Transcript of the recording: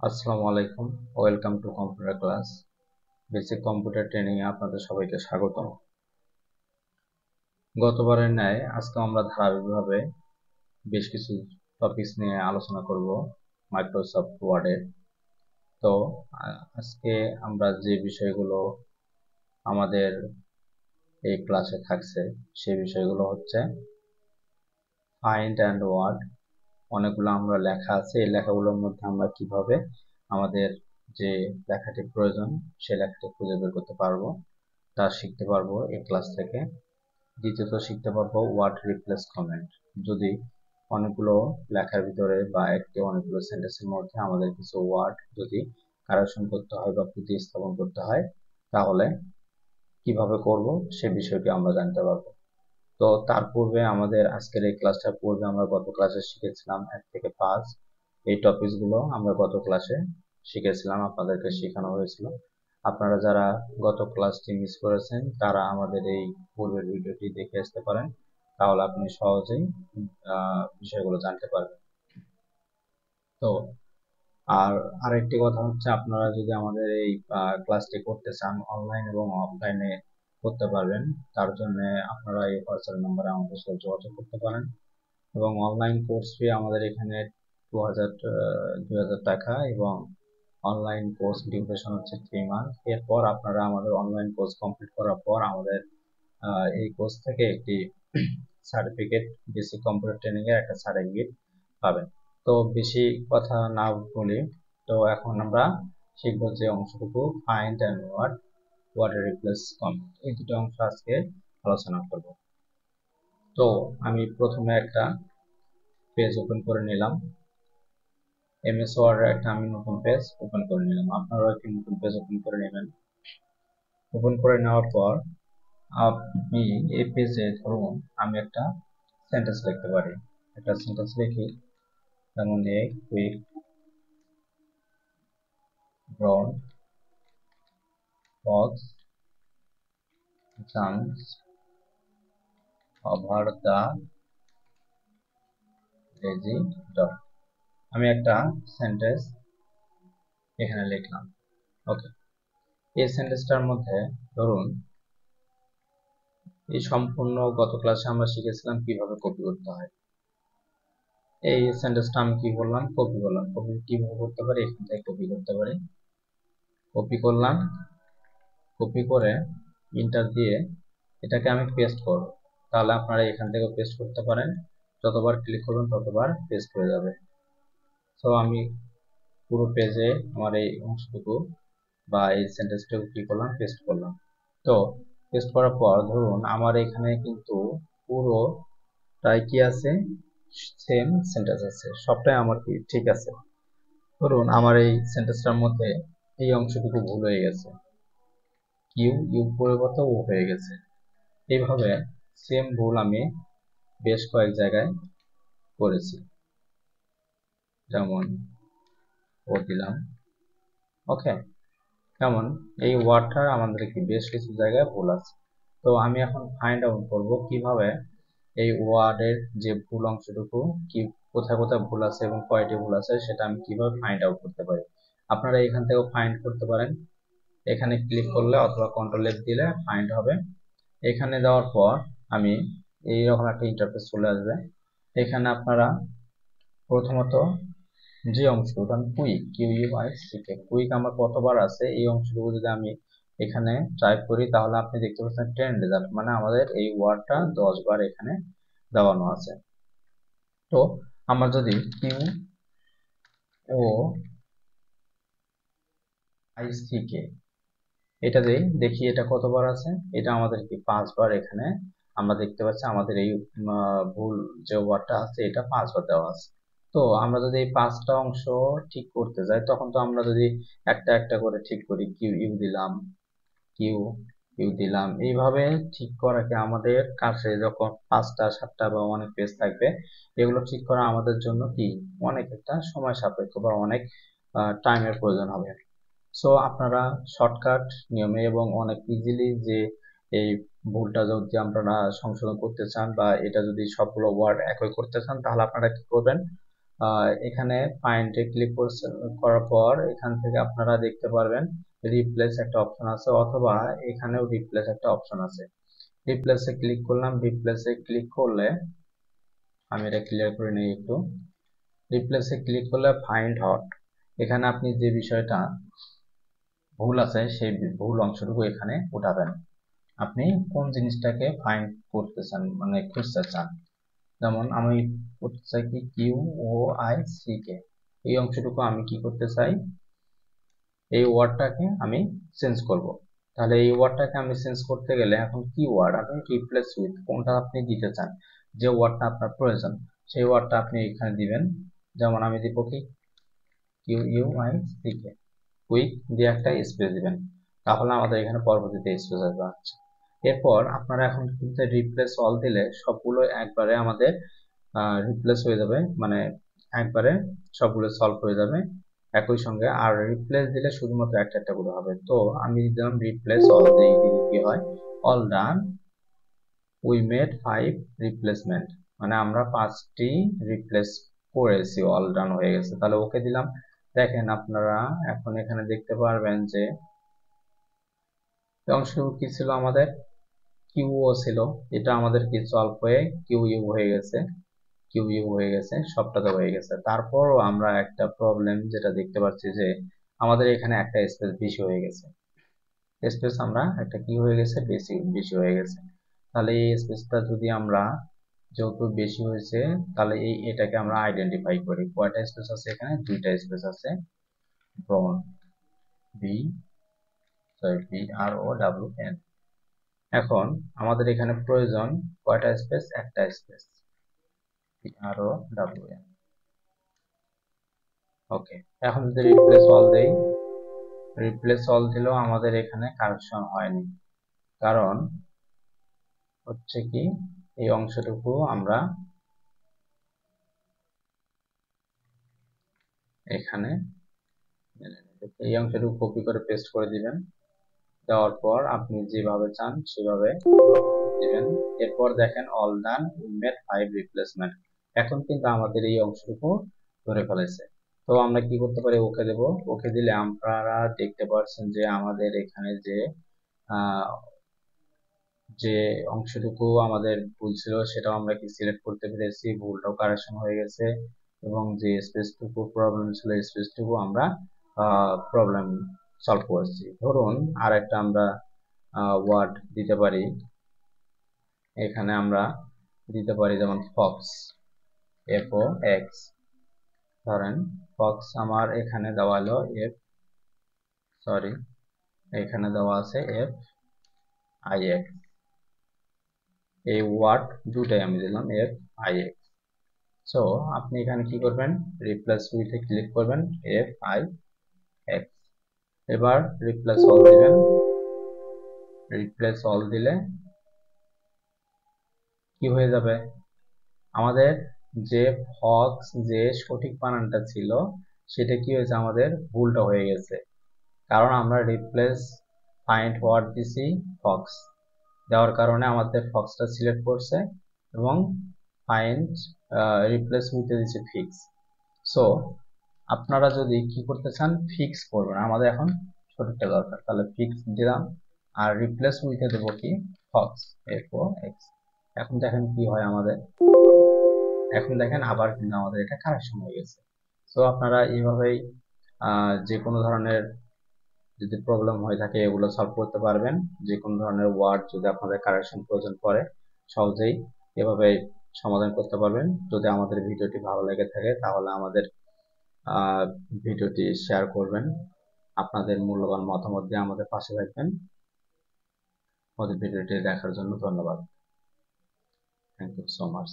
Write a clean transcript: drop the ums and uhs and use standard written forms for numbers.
আসসালামু আলাইকুম। Welcome to computer class. Basic computer training এ আপনাদের সবাইকে স্বাগতম। গতবারের ন্যায় আজকে আমরা ধারাবাহিকভাবে বেশ কিছু টপিকস নিয়ে আলোচনা করব মাইক্রোসফট ওয়ার্ডের। তো আজকে আমরা যে বিষয়গুলো আমাদের এই ক্লাসে থাকছে সেই বিষয়গুলো হচ্ছে ফাইন্ড অ্যান্ড ওয়ার্ড। অনেকগুলো আমরা লেখা আছে, এই লেখাগুলোর মধ্যে আমরা কিভাবে আমাদের যে লেখাটি প্রয়োজন সেই লেখাটি খুঁজে বের করতে পারবো তা শিখতে পারবো এই ক্লাস থেকে। দ্বিতীয়ত শিখতে পারবো ওয়ার্ড রিপ্লেস কমেন্ট। যদি অনেকগুলো লেখার ভিতরে বা অনেকগুলো সেন্টেন্সের মধ্যে আমাদের কিছু ওয়ার্ড যদি কারেকশন করতে হয় বা প্রতিস্থাপন করতে হয় তাহলে কিভাবে করব সে বিষয়টি আমরা জানতে পারবো। তো তার পূর্বে আমাদের আজকের এই ক্লাসটার পূর্বে আমরা গত ক্লাসে শিখেছিলাম 1 থেকে 5। এই টপিকস গুলো আমরা গত ক্লাসে শিখেছিলাম, আপনাদেরকে শেখানো হয়েছিল। আপনারা যারা গত ক্লাসটি মিস করেছেন তারা আমাদের এই পূর্বের ভিডিওটি দেখে আসতে পারেন, তাহলে আপনি সহজেই বিষয়গুলো জানতে পারবেন। তো আর আরেকটি কথা হচ্ছে, আপনারা যদি আমাদের এই ক্লাসটি করতে চান অনলাইন এবং অফলাইনে করতে পারবেন। তার জন্য আপনারা এই হোয়াটসঅ্যাপ নাম্বারে আমাদের সাথে যোগাযোগ করতে পারেন এবং অনলাইন কোর্স ফি আমাদের এখানে 2000 টাকা এবং অনলাইন কোর্স ডিউরেশন হচ্ছে 3 মান্থ। এরপর আপনারা আমাদের অনলাইন কোর্স কমপ্লিট করার পর আমাদের এই কোর্স থেকে একটি সার্টিফিকেট, বেসিক কম্পিউটার ট্রেনিং এর একটা সার্টিফিকেট পাবেন। তো বেশি কথা না বলি, তো এখন আমরা শিখবো যে অংশটুকু find and word, word replace comment, এই দুটো অংশ আজকে আলোচনা করব। তো আমি প্রথমে একটা পেজ ওপেন করে নিলাম, এমএস ওয়ার্ড একটা আমি নতুন পেজ ওপেন করে নিলাম। আপনারাও একটি নতুন পেজ ওপেন করে নেবেন। ওপেন করে নেওয়ার পর আপনি এই পেজে ধরুন আমি একটা সেন্টেন্স লিখতে পারি। একটা সেন্টেন্স লিখি, যেমন a quick brown Fox jumps over the lazy dog. আমি একটা সেন্টেন্স এখানে লিখলাম। ওকে, এই সেন্টেন্সটার মধ্যে ধরুন এই সম্পূর্ণ গত ক্লাসে আমরা শিখেছিলাম কিভাবে কপি করতে হয়। এই সেন্টেন্সটা আমি কি করলাম, কপি করলাম। কপি কিভাবে করতে পারি, এখান থেকে কপি করতে পারি। কপি করলাম, কপি করে ইন্টার দিয়ে এটাকে আমি পেস্ট করব। তাহলে আপনারা এখান থেকে পেস্ট করতে পারেন, যতবার ক্লিক করবেন ততবার পেস্ট হয়ে যাবে। তো আমি পুরো পেজে আমার এই অংশটুকু বা এই সেন্টেন্সটুকু কি করলাম, পেস্ট করলাম। তো পেস্ট করার পর ধরুন আমার এখানে কিন্তু পুরোটাই কি আছে, সেম সেন্টেন্স আছে, সবটাই আমার কি ঠিক আছে। ধরুন আমার এই সেন্টেন্সটার মধ্যে এই অংশটুকু ভুল হয়ে গেছে, কিউ ইউ পরিবর্তে ও হয়ে গেছে। এইভাবে সেম ভুল আমি বেশ কয়েক জায়গায় করেছি, যেমন ও দিলাম। ওকে, যেমন এই ওয়ার্ডটার আমাদের কি বেশ কিছু জায়গায় ভুল আছে। তো আমি এখন ফাইন্ড আউট করব কিভাবে এই ওয়ার্ডের যে ভুল অংশটুকু কি কোথায় কোথায় ভুল আছে এবং কয়টি ভুল আছে সেটা আমি কিভাবে ফাইন্ড আউট করতে পারি। আপনারা এখান থেকেও ফাইন্ড করতে পারেন। এখানে ক্লিক করলে অথবা কন্ট্রোল এফ দিলে ফাইন্ড হবে। এখানে দেওয়ার পর আমি এইরকম একটা ইন্টারফেস চলে আসবে। এখানে আপনারা প্রথমত যে অংশটুকু আমি quick, Q U I C K, quick আমার কতবার আছে এই অংশটুকু যদি আমি এখানে টাইপ করি তাহলে আপনি দেখতে পাচ্ছেন 10 রেজাল্ট, মানে আমাদের এই ওয়ার্ডটা 10 বার এখানে দেওয়ানো আছে। তো আমার যদি কিউ ও আই সি কে এটা দেই, দেখি এটা কতবার আছে। এটা আমাদের কি 5 বার এখানে আমরা দেখতে পাচ্ছি আমাদের এই ভুল যে ওয়ার্ডটা আছে এটা 5 বার দেওয়া আছে। তো আমরা যদি এই 5টা অংশ ঠিক করতে যাই তখন তো আমরা যদি একটা একটা করে ঠিক করি, কিউ ইউ দিলাম, কিউ ইউ দিলাম, এইভাবে ঠিক করা কি আমাদের কাছে যখন 5টা 7টা বা অনেক পেজ থাকবে, এগুলো ঠিক করা আমাদের জন্য কি অনেক একটা সময় সাপেক্ষ বা অনেক টাইমের প্রয়োজন হবে। সো আপনারা শর্টকাট নিয়মে এবং অনেক ইজিলি যে এই ভুলটা যদি আপনারা সংশোধন করতে চান বা এটা যদি সবগুলো ওয়ার্ড একই করতে চান তাহলে আপনারা কি করবেন, এখানে ফাইন্ডে ক্লিক করার পর এখান থেকে আপনারা দেখতে পারবেন রিপ্লেস একটা অপশন আছে, অথবা এখানেও রিপ্লেস একটা অপশন আছে। রিপ্লেসে ক্লিক করলাম। রিপ্লেসে ক্লিক করলে আমি এটা ক্লিয়ার করে নিই একটু। রিপ্লেসে ক্লিক করলে ফাইন্ড হট, এখানে আপনি যে বিষয়টা ভুল আছে সেই ভুল অংশটুকু এখানে উঠাবেন। আপনি কোন জিনিসটাকে ফাইন্ড করতে চান, মানে খুঁজতে চান। যেমন আমি করতে চাই কি QOICK, এই অংশটুকু আমি কি করতে চাই, এই ওয়ার্ডটাকে আমি চেঞ্জ করব। তাহলে এই ওয়ার্ডটাকে আমি চেঞ্জ করতে গেলে এখন কি ওয়ার্ড আপনি রিপ্লেস উইথ কোনটা আপনি দিতে চান, যে ওয়ার্ডটা আপনার প্রয়োজন সেই ওয়ার্ডটা আপনি এখানে দিবেন। যেমন আমি দিব কি QUICK, কুইক দিয়ে একটা স্পেস দিবেন, তাহলে আমাদের এখানে পরবর্তীতে স্পেস আসবে। আচ্ছা, এরপর আপনারা এখন কিন্তু রিপ্লেস অল দিলে সবগুলো একবারে আমাদের রিপ্লেস হয়ে যাবে, মানে একবারে সবগুলো সলভ হয়ে যাবে একই সঙ্গে। আর রিপ্লেস দিলে শুধুমাত্র একটা একটা করে হবে। তো আমি দিলাম রিপ্লেস অল, দিয়ে দিলে কি হয়, all done we made 5 replacement, মানে আমরা 5টি রিপ্লেস করেছি, অল ডান হয়ে গেছে। তাহলে ওকে দিলাম। দেখেন আপনারা এখন এখানে দেখতে পারবেন যে অংশটুকু কি ছিল, আমাদের কিউও ছিল, এটা আমাদের কি সলভ হয়ে কিউ হয়ে গেছে, সবটাতে হয়ে গেছে। তারপরও আমরা একটা প্রবলেম যেটা দেখতে পাচ্ছি যে আমাদের এখানে একটা স্পেস বেশি হয়ে গেছে, স্পেস আমরা একটা কি হয়ে গেছে, বেশি বেশি হয়ে গেছে। তাহলে এই স্পেসটা যদি আমরা, যেহেতু বেশি হয়েছে, তাহলে এটাকে আমরা আইডেন্টিফাই করি। কয়টা স্পেস আছে এখানে, দুইটা স্পেস আছে, ব্রন বি BROWN। এখন আমাদের এখানে প্রয়োজন কয়টা স্পেস, একটা স্পেস, BROWN। ওকে, এখন যদি রিপ্লেস অল দেই, রিপ্লেস অল দিলেও আমাদের এখানে কারেকশন হয়নি, কারণ হচ্ছে কি এই অংশটুকু আমরা এখানে এই অংশটুকু কপি করে পেস্ট করে দিবেন। দেওয়ার পর আপনি যেভাবে চান সেভাবে দিবেন। এরপর দেখেন all done we made 5 replacement, এখন কিন্তু আমাদের এই অংশটুকু ধরে ফেলেছে। তো আমরা কি করতে পারি, ওকে দেব। ওকে দিলে আপনারা দেখতে পাচ্ছেন যে আমাদের এখানে যে অংশটুকু আমাদের ভুল ছিল সেটাও আমরা কি সিলেক্ট করতে পেরেছি, ভুলটাও কারেকশন হয়ে গেছে, এবং যে স্পেসটুকু প্রবলেম ছিল স্পেসটুকু আমরা প্রবলেম সলভ করেছি। ধরুন আর একটা আমরা ওয়ার্ড দিতে পারি, এখানে আমরা দিতে পারি যেমন ফক্স, FOX। ধরেন ফক্স আমার এখানে দেওয়া হলো এখানে দেওয়া আছে FIX, এই ওয়ার্ড দুটাই আমি দিলাম FIX। সো আপনি এখানে কি করবেন, রিপ্লেস উইথে ক্লিক করবেন FIX, এবার রিপ্লেস অল দিবেন। রিপ্লেস অল দিলে কি হয়ে যাবে, আমাদের যে ফক্স যে সঠিক বানানটা ছিল সেটা কি হয়েছে, আমাদের ভুলটা হয়ে গেছে, কারণ আমরা রিপ্লেস ফাইন্ড হোয়াট দিছি ফক্স, দেওয়ার কারণে আমাদের ফক্সটা সিলেক্ট করছে, এবং ফাইন্ড রিপ্লেস উইথে দিচ্ছে ফিক্স। সো আপনারা যদি কি করতে চান, ফিক্স করবেন, আমাদের এখন সঠিকটা দরকার, তাহলে ফিক্স দিলাম। আর রিপ্লেস উইথে দেবো কি ফক্স, FOX। এখন দেখেন কি হয় আমাদের, এখন দেখেন আবার কিন্তু আমাদের এটা কারেকশন হয়ে গেছে। সো আপনারা এইভাবেই যে কোনো ধরনের যদি প্রবলেম হয়ে থাকে এগুলো সলভ করতে পারবেন। যে কোনো ধরনের ওয়ার্ড যদি আপনাদের কারেকশন প্রয়োজন পড়ে সহজেই এভাবে সমাধান করতে পারবেন। যদি আমাদের ভিডিওটি ভালো লেগে থাকে তাহলে আমাদের ভিডিওটি শেয়ার করবেন, আপনাদের মূল্যবান মতামত দিয়ে আমাদের পাশে থাকবেন। আমাদের ভিডিওটি দেখার জন্য ধন্যবাদ। Thank you so much.